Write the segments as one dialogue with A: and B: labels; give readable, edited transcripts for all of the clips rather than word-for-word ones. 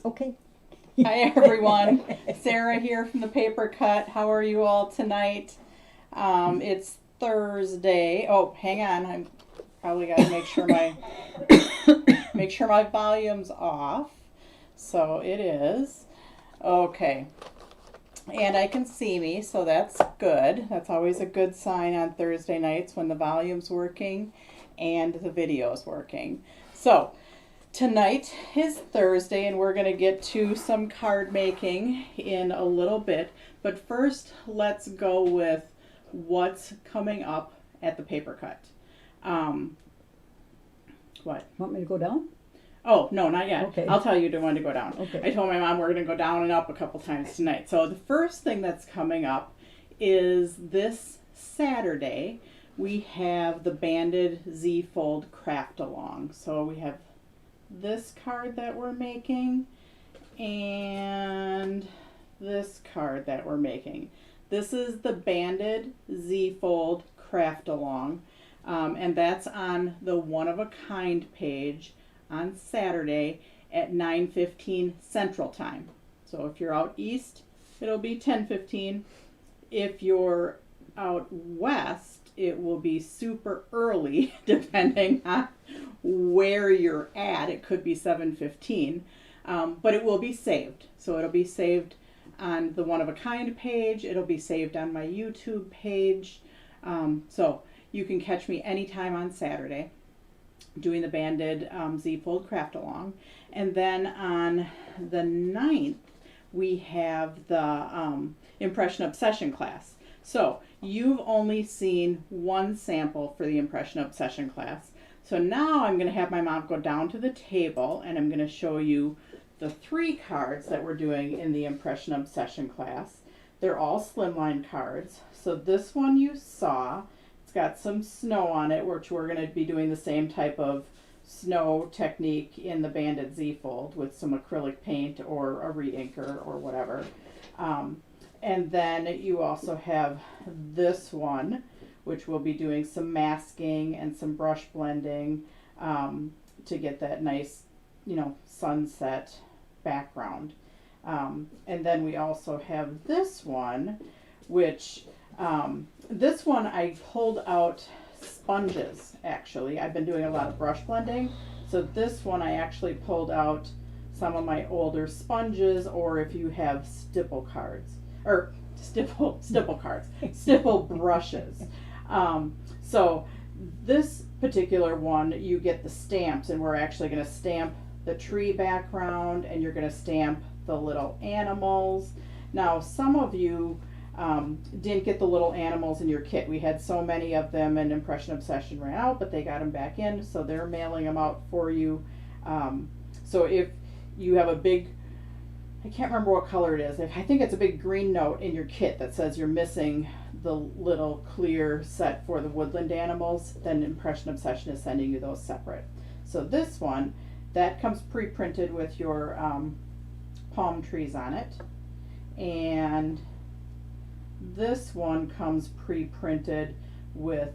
A: Okay.
B: Hi everyone, Sarah here from the Paper Cut. How are you all tonight? It's Thursday. Oh, hang on. I'm probably got to make sure my volume's off. So it is. Okay. And I can see me, so that's good. That's always a good sign on Thursday nights when the volume's working and the video's working. So, tonight is Thursday, and we're going to get to some card making in a little bit. But first, let's go with what's coming up at the Paper Cut. What?
A: Want me to go down?
B: Oh, no, not yet.
A: Okay.
B: I'll tell you when to go down.
A: Okay.
B: I told my mom we're going to go down and up a couple times tonight. So the first thing that's coming up is this Saturday. We have the banded Z-fold craft along. So we have this card that we're making and this card that we're making. This is the banded Z-fold craft along, and that's on the one of a kind page on Saturday at 9:15 Central Time. So if you're out east, it'll be 10:15. If you're out west, it will be super early depending on where you're at. It could be 7:15, but it will be saved. So it'll be saved on the one of a kind page. It'll be saved on my YouTube page. So you can catch me anytime on Saturday doing the banded Z-fold craft along. And then on the 9th, we have the Impression Obsession class. So you've only seen one sample for the Impression Obsession class. So now I'm going to have my mom go down to the table and I'm going to show you the 3 cards that we're doing in the Impression Obsession class. They're all slimline cards. So this one you saw, it's got some snow on it, which we're going to be doing the same type of snow technique in the banded Z-fold with some acrylic paint or a re-inker or whatever. And then you also have this one, which we'll be doing some masking and some brush blending to get that nice, sunset background. And then we also have this one, which this one I pulled out sponges, actually. I've been doing a lot of brush blending. So this one I actually pulled out some of my older sponges, or if you have stipple cards, or stipple cards, stipple brushes. So this particular one, you get the stamps, and we're actually going to stamp the tree background, and you're going to stamp the little animals. Now, some of you didn't get the little animals in your kit. We had so many of them, and Impression Obsession ran out, but they got them back in, so they're mailing them out for you. So if you have a big, I can't remember what color it is. I think it's a big green note in your kit that says you're missing the little clear set for the woodland animals, then Impression Obsession is sending you those separate. So this one, that comes pre-printed with your palm trees on it. And this one comes pre-printed with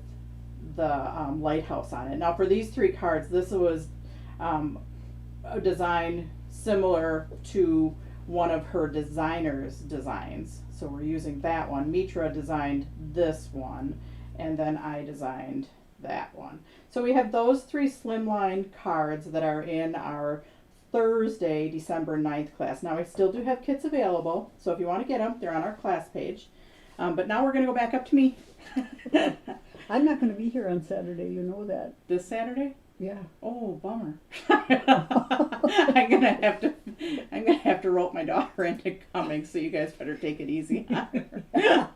B: the lighthouse on it. Now for these 3 cards, this was a design similar to one of her designer's designs. So we're using that one. Mitra designed this one, and then I designed that one. So we have those 3 slimline cards that are in our Thursday, December 9th class. Now I still do have kits available, so if you want to get them, they're on our class page. But now we're going to go back up to me.
A: I'm not going to be here on Saturday, you know that.
B: This Saturday?
A: Yeah.
B: Oh, bummer. I'm gonna have to rope my daughter into coming, so you guys better take it easy on her.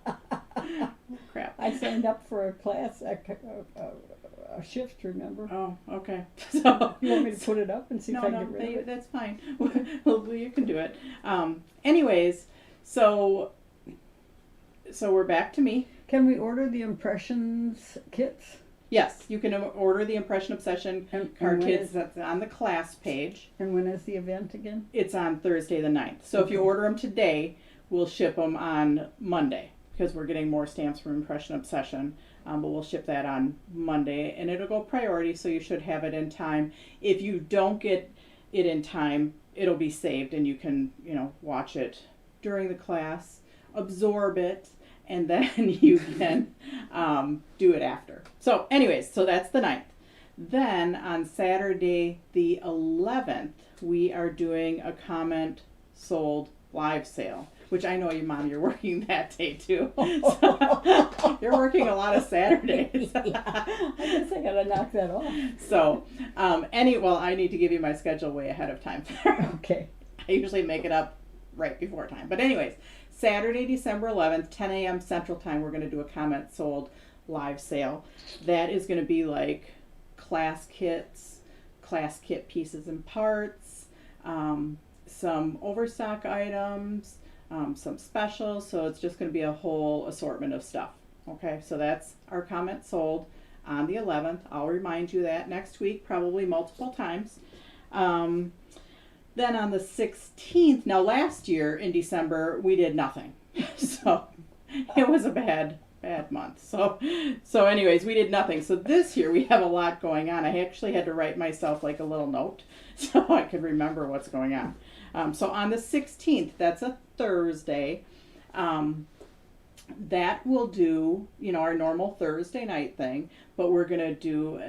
B: Crap.
A: I signed up for a class, a shift, remember?
B: Oh, okay. So
A: You want me to put it up and see if I can get rid of it?
B: that's fine. Well, you can do it. Anyways, so we're back to me.
A: Can we order the impressions kits?
B: Yes, you can order the Impression Obsession card kits. That's on the class page.
A: And when is the event again?
B: It's on Thursday the 9th. So if you order them today, we'll ship them on Monday, because we're getting more stamps from Impression Obsession. But we'll ship that on Monday, and it'll go priority, so you should have it in time. If you don't get it in time, it'll be saved and you can, watch it during the class, absorb it, and then you can do it after. So anyways, so that's the 9th. Then on Saturday the 11th, we are doing a comment sold live sale, which I know you, Mom, you're working that day too. So, you're working a lot of Saturdays.
A: I guess I gotta knock that off.
B: So, I need to give you my schedule way ahead of time.
A: Okay.
B: I usually make it up right before time. But anyways, Saturday, December 11th, 10 a.m. Central Time, we're going to do a comment sold live sale. That is going to be like class kits, class kit pieces and parts, some overstock items, some specials. So it's just going to be a whole assortment of stuff. Okay, so that's our comment sold on the 11th. I'll remind you that next week, probably multiple times. Then on the 16th, now last year in December, we did nothing. So it was a bad month. So anyways, we did nothing. So this year we have a lot going on. I actually had to write myself like a little note so I could remember what's going on. So on the 16th, that's a Thursday, that will do, our normal Thursday night thing, but we're going to do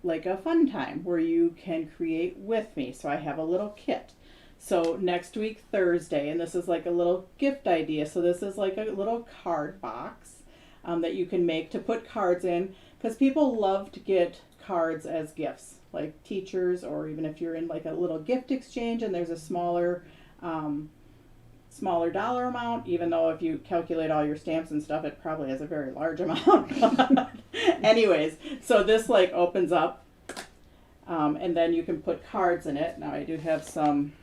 B: like a fun time where you can create with me. So I have a little kit. So next week, Thursday, and this is like a little gift idea. So this is like a little card box that you can make to put cards in, because people love to get cards as gifts, like teachers, or even if you're in like a little gift exchange and there's a smaller dollar amount, even though if you calculate all your stamps and stuff, it probably has a very large amount. Anyways, so this like opens up, and then you can put cards in it. Now I do have some,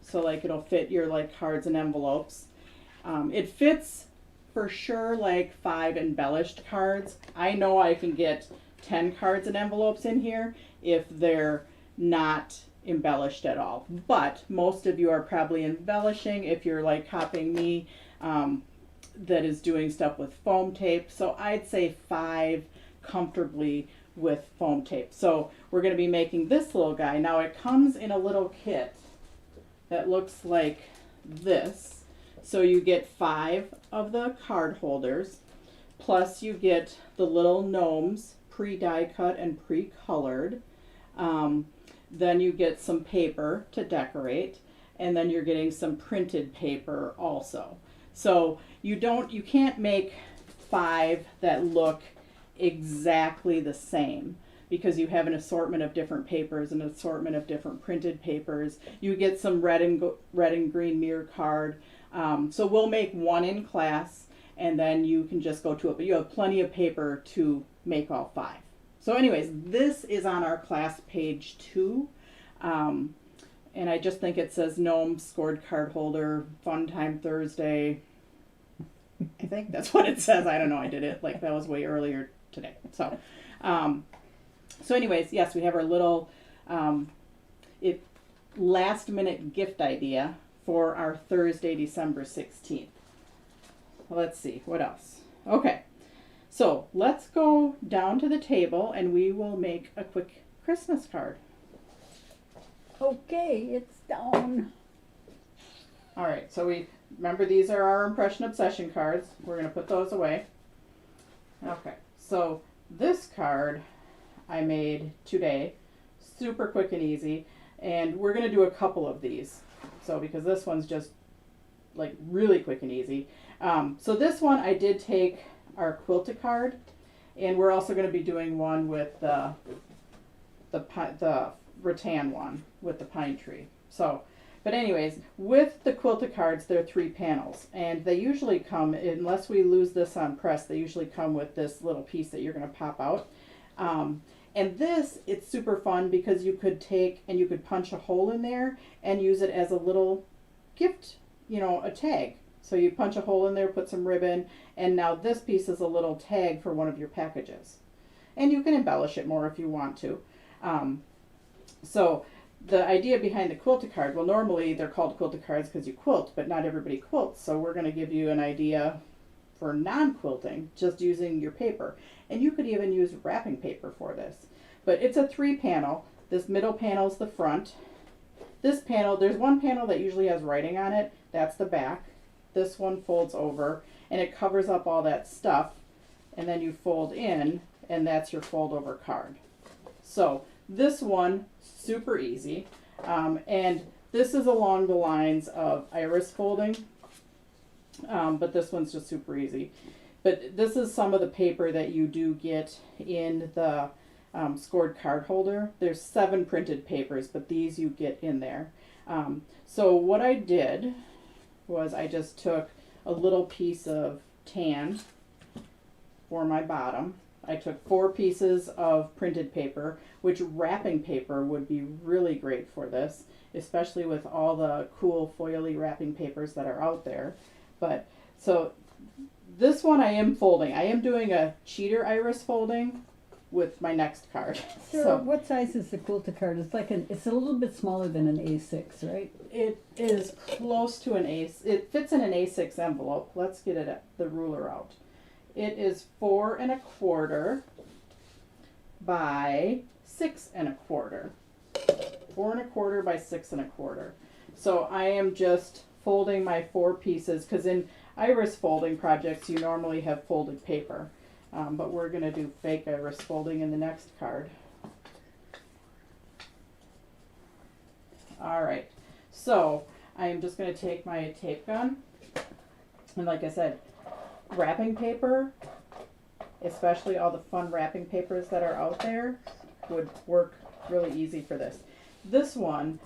B: so like it'll fit your like cards and envelopes. It fits for sure like 5 embellished cards. I know I can get 10 cards and envelopes in here if they're not embellished at all, but most of you are probably embellishing if you're like copying me, that is doing stuff with foam tape. So I'd say 5 comfortably with foam tape. So we're going to be making this little guy. Now it comes in a little kit that looks like this. So you get 5 of the card holders, plus you get the little gnomes pre-die cut and pre-colored. Then you get some paper to decorate, and then you're getting some printed paper also. So you can't make 5 that look exactly the same, because you have an assortment of different papers, an assortment of different printed papers. You get some red and green mirror card. So we'll make 1 in class, and then you can just go to it, but you have plenty of paper to make all 5. So anyways, this is on our class page 2. And I just think it says gnome scored card holder, fun time Thursday. I think that's what it says. I don't know. I did it like that was way earlier today. So, anyways, yes, we have our little, last minute gift idea for our Thursday, December 16th. Let's see, what else? Okay, so let's go down to the table and we will make a quick Christmas card.
A: Okay, it's down.
B: All right, so remember these are our Impression Obsession cards. We're going to put those away. Okay, so this card I made today, super quick and easy, and we're going to do a couple of these. So because this one's just like really quick and easy. So this one I did take our Quilt-A-Card, and we're also going to be doing one with the rattan one with the pine tree. So, but anyways, with the Quilt-A-Cards, they're 3 panels, and they usually come, unless we lose this on press, they usually come with this little piece that you're going to pop out. And this, it's super fun because you could take and you could punch a hole in there and use it as a little gift, a tag. So you punch a hole in there, put some ribbon, and now this piece is a little tag for one of your packages. And you can embellish it more if you want to. So the idea behind the Quilt-A-Card, well, normally they're called Quilt-A-Cards because you quilt, but not everybody quilts. So we're going to give you an idea for non-quilting, just using your paper. And you could even use wrapping paper for this. But it's a 3 panel. This middle panel is the front. this panel, there's one panel that usually has writing on it. That's the back. This one folds over and it covers up all that stuff, and then you fold in, and that's your fold over card. So this one, super easy. And this is along the lines of iris folding, but this one's just super easy. But this is some of the paper that you do get in the scored card holder. There's 7 printed papers, but these you get in there. So what I did was I just took a little piece of tan for my bottom. I took 4 pieces of printed paper, which wrapping paper would be really great for this, especially with all the cool foily wrapping papers that are out there. But so this one I am folding. I am doing a cheater iris folding with my next card.
A: Sarah,
B: So
A: what size is the Quilt-A-Card? It's like it's a little bit smaller than an A6, right?
B: it is close to an A. It fits in an A6 envelope. Let's get it the ruler out. It is 4 1/4 by 6 1/4. 4 1/4 by 6 1/4. So I am just folding my 4 pieces, because in iris folding projects you normally have folded paper, but we're going to do fake iris folding in the next card. All right, so I am just going to take my tape gun, and like I said, wrapping paper, especially all the fun wrapping papers that are out there, would work really easy for this. This one,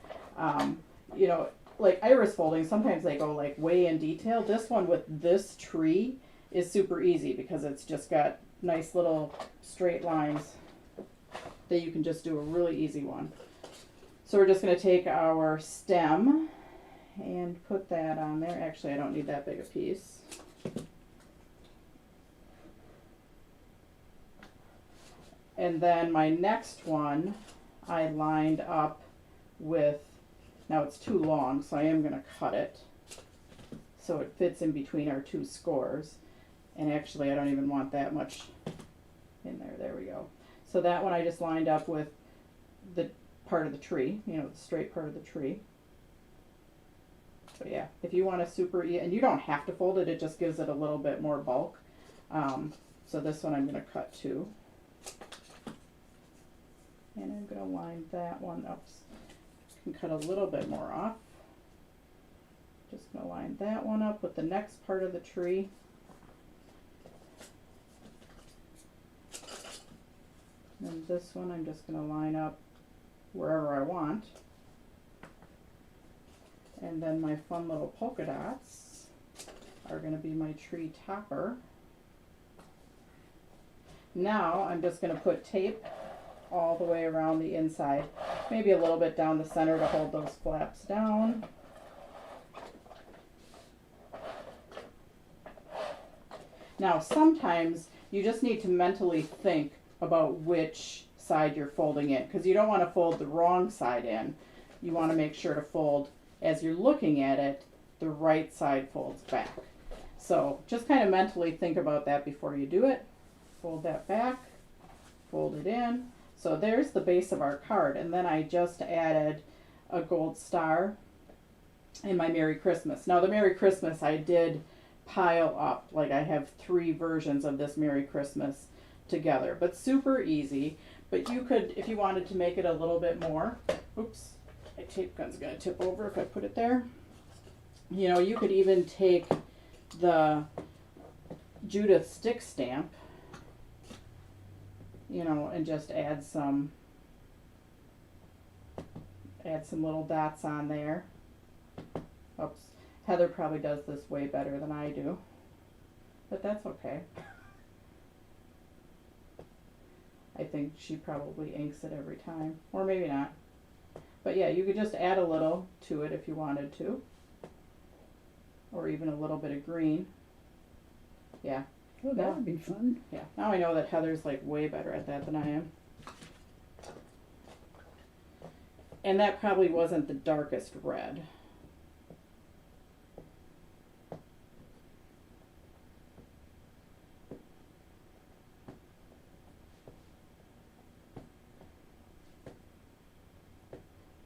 B: you know, like iris folding, sometimes they go like way in detail. This one with this tree is super easy because it's just got nice little straight lines that you can just do a really easy one. So we're just going to take our stem and put that on there. Actually, I don't need that big a piece. And then my next one, I lined up with, now it's too long, so I am going to cut it so it fits in between our 2 scores. And actually, I don't even want that much in there. There we go. So that one I just lined up with the part of the tree, you know, the straight part of the tree. So yeah, if you want a super, and you don't have to fold it, it just gives it a little bit more bulk. So this one I'm going to cut too. And I'm going to line that one up. You can cut a little bit more off. Just going to line that one up with the next part of the tree. And this one I'm just going to line up wherever I want. And then my fun little polka dots are going to be my tree topper. Now I'm just going to put tape all the way around the inside, maybe a little bit down the center to hold those flaps down. Now sometimes you just need to mentally think about which side you're folding in, because you don't want to fold the wrong side in. You want to make sure to fold, as you're looking at it, the right side folds back. So just kind of mentally think about that before you do it. Fold that back, fold it in. So there's the base of our card, and then I just added a gold star in my Merry Christmas. Now the Merry Christmas I did pile up, like I have 3 versions of this Merry Christmas together, but super easy. But you could, if you wanted to make it a little bit more, oops, my tape gun's gonna tip over if I put it there. You know, you could even take the Judith stick stamp, you know, and just add some little dots on there. Oops, Heather probably does this way better than I do, but that's okay. I think she probably inks it every time, or maybe not. But yeah, you could just add a little to it if you wanted to, or even a little bit of green. Yeah.
A: Oh, that would be fun.
B: Yeah, now I know that Heather's like way better at that than I am. And that probably wasn't the darkest red.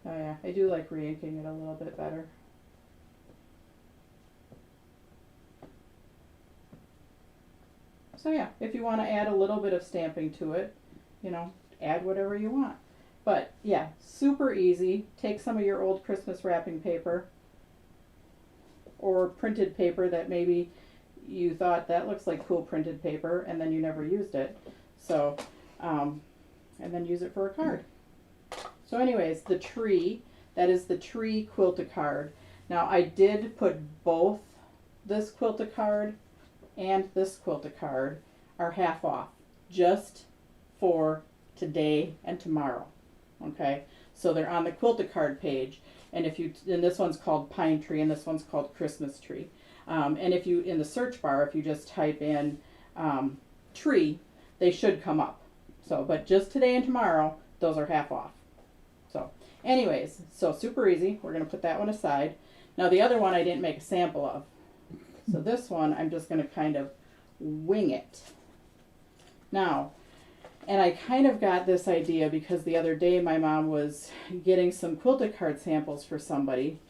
B: Oh yeah, Yeah, I do like re-inking it a little bit better. So yeah, if you want to add a little bit of stamping to it, you know, add whatever you want. But yeah, super easy. Take some of your old Christmas wrapping paper or printed paper that maybe you thought that looks like cool printed paper and then you never used it. So, and then use it for a card. So anyways, the tree, that is the tree Quilt-A-Card. Now I did put both this Quilt-A-Card and this Quilt-A-Card are half off, just for today and tomorrow. Okay, so they're on the Quilt-A-Card page, and if you, and this one's called Pine Tree and this one's called Christmas Tree. And if you, in the search bar, if you just type in tree, they should come up. So, but just today and tomorrow, those are half off. So anyways, so super easy. We're going to put that one aside. Now the other one I didn't make a sample of. So this one I'm just going to kind of wing it. Now, and I kind of got this idea because the other day my mom was getting some Quilt-A-Card samples for somebody.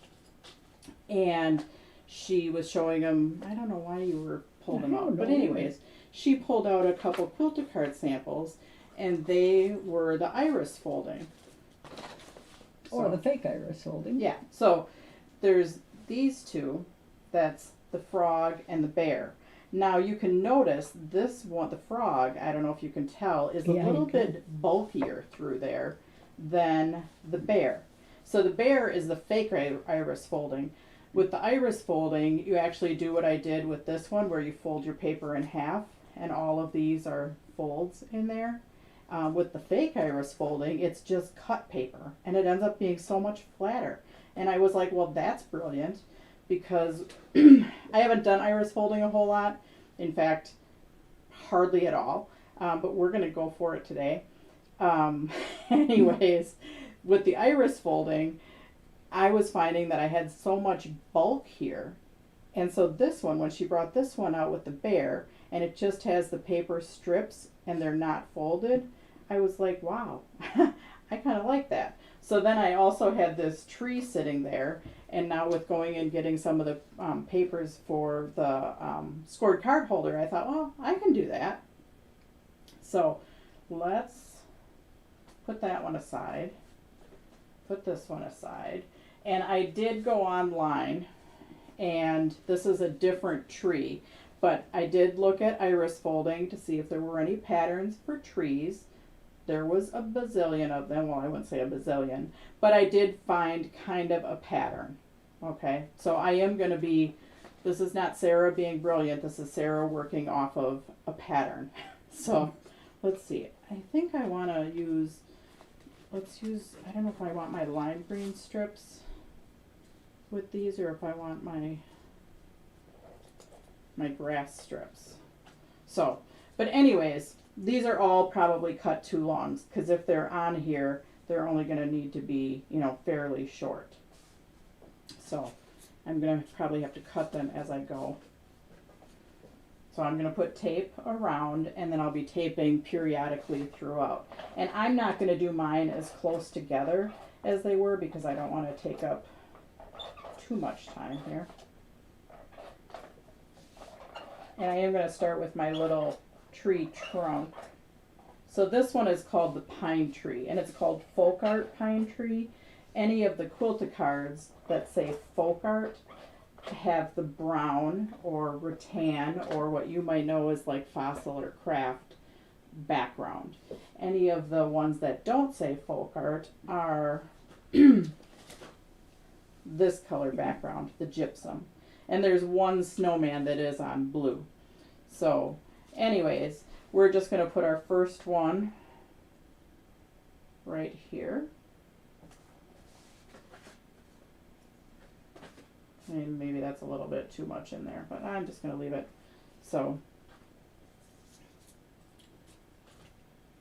B: And she was showing them, I don't know why you were pulled them out. But anyways, she pulled out a couple Quilt-A-Card samples. And they were the iris folding.
A: Or the fake iris folding.
B: Yeah, so there's these two. That's the frog and the bear. Now you can notice this one, the frog, I don't know if you can tell, is a little bit bulkier through there than the bear. So the bear is the fake iris folding. With the iris folding, you actually do what I did with this one, where you fold your paper in half, and all of these are folds in there. With the fake iris folding, it's just cut paper, and it ends up being so much flatter. And I was like, well, that's brilliant, because I haven't done iris folding a whole lot. In fact, hardly at all. But we're going to go for it today. Anyways, with the iris folding, I was finding that I had so much bulk here. And so this one, when she brought this one out with the bear, and it just has the paper strips and they're not folded, I was like, wow, I kind of like that. So then I also had this tree sitting there, and now with going and getting some of the papers for the scored card holder, I thought, well, I can do that. So let's put that one aside, put this one aside. And I did go online, and this is a different tree, but I did look at iris folding to see if there were any patterns for trees. There was a bazillion of them. Well, I wouldn't say a bazillion, but I did find kind of a pattern. Okay, so I am going to be, this is not Sarah being brilliant, this is Sarah working off of a pattern. So let's see, I think I want to use, let's use, I don't know if I want my lime green strips with these, or if I want my grass strips. So, but anyways, these are all probably cut too long, because if they're on here, they're only going to need to be, you know, fairly short. So I'm going to probably have to cut them as I go. So I'm going to put tape around, and then I'll be taping periodically throughout. And I'm not going to do mine as close together as they were, because I don't want to take up too much time here. And I am going to start with my little tree trunk. So this one is called the Pine Tree, and it's called Folk Art Pine Tree. Any of the Quilt-A-Cards that say Folk Art have the brown or rattan, or what you might know as like fossil or craft background. Any of the ones that don't say Folk Art are this color background, the gypsum. And there's one snowman that is on blue. So anyways, we're just going to put our first one right here. And maybe that's a little bit too much in there, but I'm just going to leave it. So,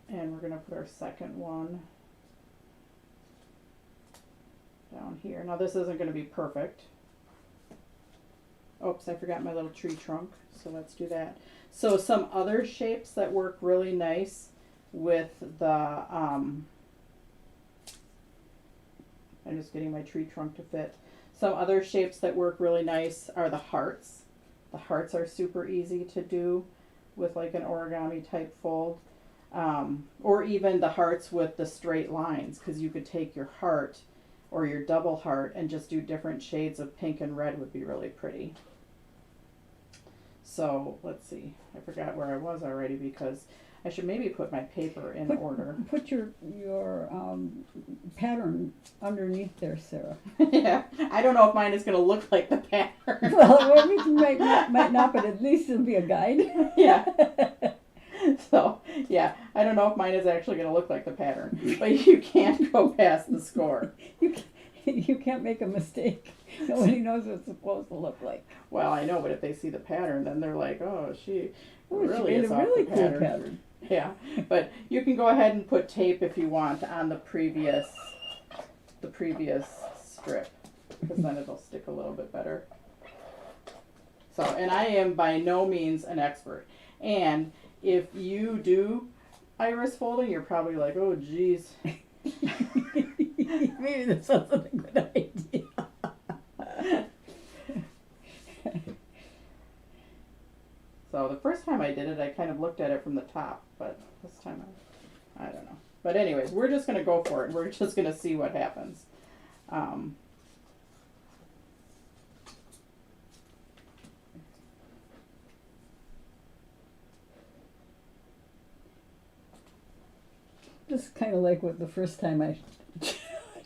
B: and we're going to put our second one down here. Now this isn't going to be perfect. Oops, I forgot my little tree trunk, so let's do that. So some other shapes that work really nice with the I'm just getting my tree trunk to fit. Some other shapes that work really nice are the hearts. The hearts are super easy to do with like an origami type fold. Or even the hearts with the straight lines, because you could take your heart or your double heart and just do different shades of pink and red would be really pretty. So let's see, I forgot where I was already because I should maybe put my paper in order.
A: Put your pattern underneath there, Sarah.
B: Yeah, I don't know if mine is going to look like the pattern.
A: Well, it might not, but at least it'll be a guide.
B: Yeah. So, yeah, I don't know if mine is actually going to look like the pattern, but you can't go past the score.
A: You can't make a mistake. Nobody knows what it's supposed to look like.
B: Well, I know, but if they see the pattern, then they're like, oh, she really
A: made
B: is
A: a
B: off
A: really
B: the
A: cool pattern.
B: Yeah, but you can go ahead and put tape if you want on the previous strip, because then it'll stick a little bit better. So, and I am by no means an expert. And if you do iris folding, you're probably like, oh, geez.
A: Maybe that sounds like a good idea.
B: So the first time I did it, I kind of looked at it from the top, but this time I don't know. But anyways, we're just going to go for it. We're just going to see what happens.
A: Just kind of like what the first time I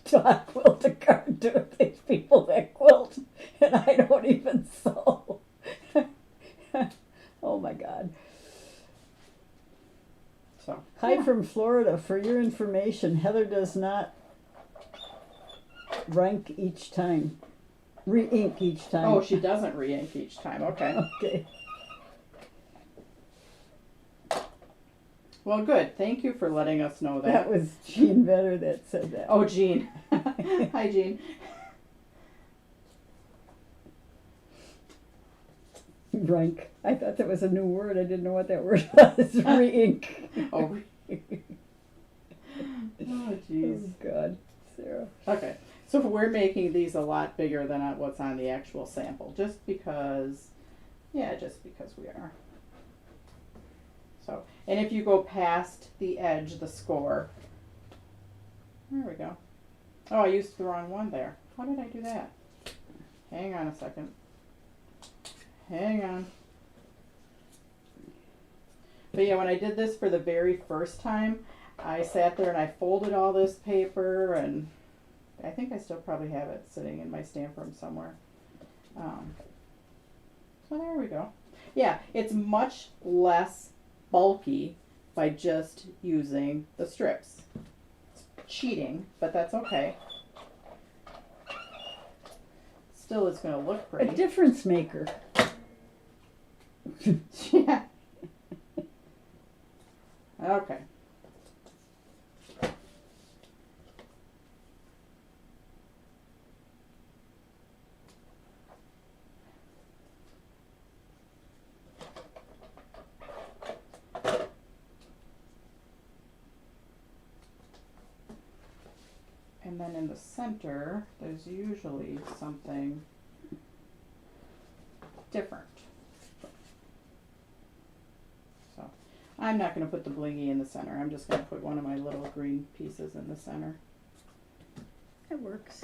A: taught Quilt-A-Card to these people that quilt, and I don't even sew. Oh my God.
B: So
A: Hi from Florida. For your information, Heather does not re-ink each time.
B: Oh, she doesn't re-ink each time. Okay.
A: Okay.
B: Well, good. Thank you for letting us know that.
A: That was Jean Vetter that said that.
B: Oh, Jean. Hi, Jean.
A: Rank. I thought that was a new word. I didn't know what that word was. Re-ink.
B: Oh. Oh, jeez.
A: Oh, God. Sarah.
B: Okay. So we're making these a lot bigger than what's on the actual sample, just because we are. So, and if you go past the edge, the score, there we go. Oh, I used the wrong one there. How did I do that? Hang on a second. Hang on. But yeah, when I did this for the very first time, I sat there and I folded all this paper, and I think I still probably have it sitting in my stamp room somewhere. So there we go. Yeah, it's much less bulky by just using the strips. It's cheating, but that's okay. Still, it's going to look pretty.
A: A difference maker.
B: Yeah. Okay. And then in the center, there's usually something different. So I'm not going to put the blingy in the center. I'm just going to put one of my little green pieces in the center.
A: That works.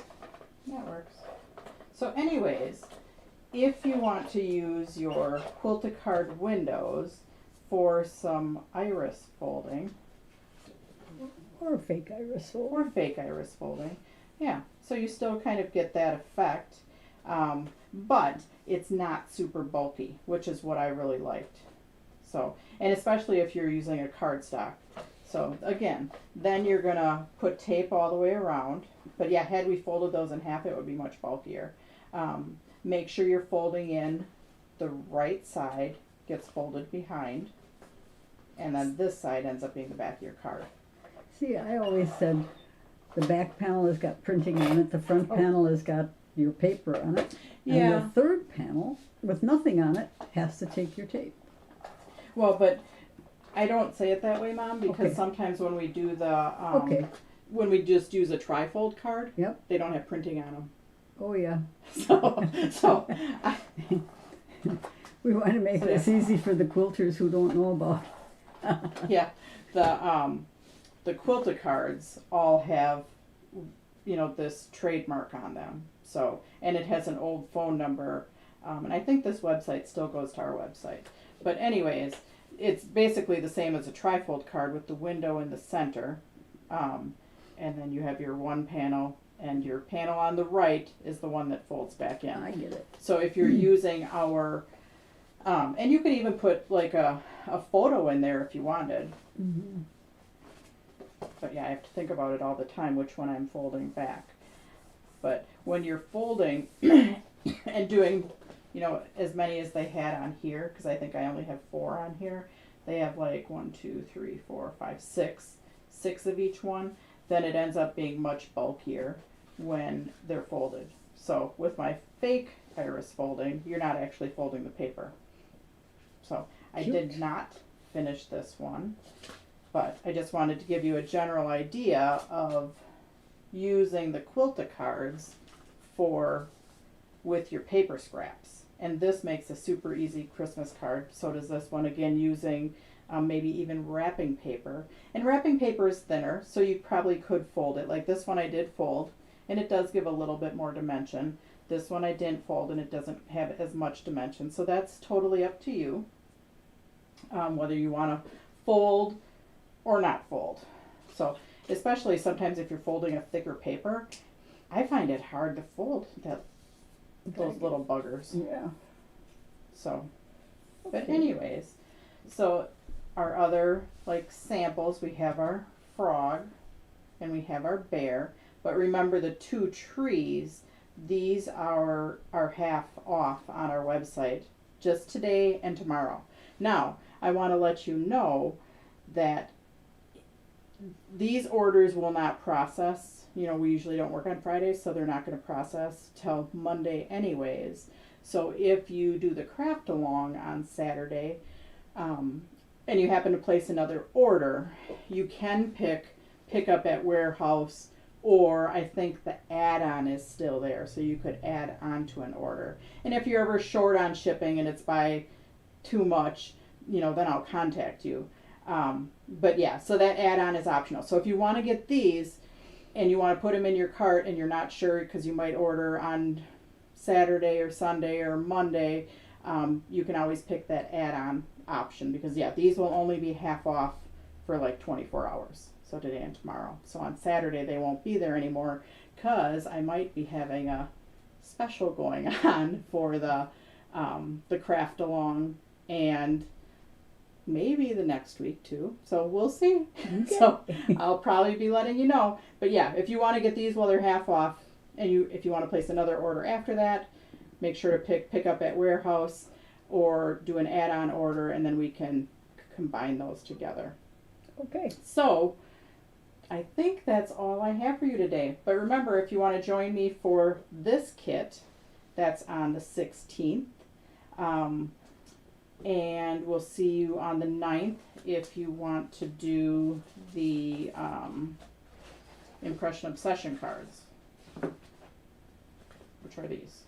B: That works. So anyways, if you want to use your Quilt-A-Card windows for some iris folding,
A: Or a fake iris fold.
B: or fake iris folding, yeah, so you still kind of get that effect, but it's not super bulky, which is what I really liked. So, and especially if you're using a cardstock. So again, then you're gonna put tape all the way around. But yeah, had we folded those in half, it would be much bulkier. Make sure you're folding in the right side gets folded behind, and then this side ends up being the back of your card.
A: See, I always said the back panel has got printing on it, the front panel has got your paper on it, and
B: Yeah.
A: the third panel, with nothing on it, has to take your tape.
B: Well, but I don't say it that way, Mom, because
A: Okay.
B: sometimes when we do the
A: Okay.
B: when we just use a trifold card,
A: Yep.
B: they don't have printing on them.
A: Oh, yeah.
B: So I,
A: We want to make
B: So,
A: this easy for the quilters who don't know about.
B: yeah, the Quilta cards all have, you know, this trademark on them. So, and it has an old phone number, and I think this website still goes to our website. But anyways, it's basically the same as a trifold card with the window in the center, and then you have your one panel, and your panel on the right is the one that folds back in.
A: I get it.
B: So if you're using our, and you could even put like a photo in there if you wanted.
A: Mm-hmm.
B: But yeah, I have to think about it all the time, which one I'm folding back. But when you're folding and doing, you know, as many as they had on here, because I think I only have 4 on here, they have like 1, 2, 3, 4, 5, 6 of each one, then it ends up being much bulkier when they're folded. So with my fake iris folding, you're not actually folding the paper. So I
A: Cute.
B: did not finish this one, but I just wanted to give you a general idea of using the Quilta cards with your paper scraps. And this makes a super easy Christmas card. So does this one, again, using maybe even wrapping paper. And wrapping paper is thinner, so you probably could fold it. Like this one I did fold, and it does give a little bit more dimension. This one I didn't fold, and it doesn't have as much dimension. So that's totally up to you, whether you want to fold or not fold. So especially sometimes if you're folding a thicker paper, I find it hard to fold those little buggers.
A: Yeah.
B: So, but
A: Okay.
B: anyways, so our other like samples, we have our frog and we have our bear. But remember the 2 trees, these are half off on our website just today and tomorrow. Now, I want to let you know that these orders will not process. You know, we usually don't work on Fridays, so they're not going to process till Monday anyways. So if you do the craft along on Saturday, and you happen to place another order, you can pick up at warehouse, or I think the add-on is still there, so you could add on to an order. And if you're ever short on shipping and it's by too much, you know, then I'll contact you. But yeah, so that add-on is optional. So if you want to get these and you want to put them in your cart and you're not sure because you might order on Saturday or Sunday or Monday, you can always pick that add-on option, because yeah, these will only be half off for like 24 hours. So today and tomorrow. So on Saturday they won't be there anymore because I might be having a special going on for the craft along, and maybe the next week too. So we'll see.
A: Okay.
B: So I'll probably be letting you know. But yeah, if you want to get these while they're half off, and if you want to place another order after that, make sure to pick up at warehouse or do an add-on order, and then we can combine those together.
A: Okay.
B: So I think that's all I have for you today. But remember, if you want to join me for this kit, that's on the 16th. And we'll see you on the 9th if you want to do the Impression Obsession cards, which are these.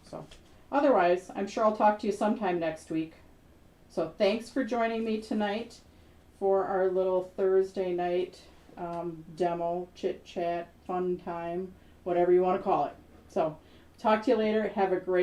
B: So otherwise, I'm sure I'll talk to you sometime next week. So thanks for joining me tonight for our little Thursday night demo, chit chat, fun time, whatever you want to call it. So talk to you later. Have a great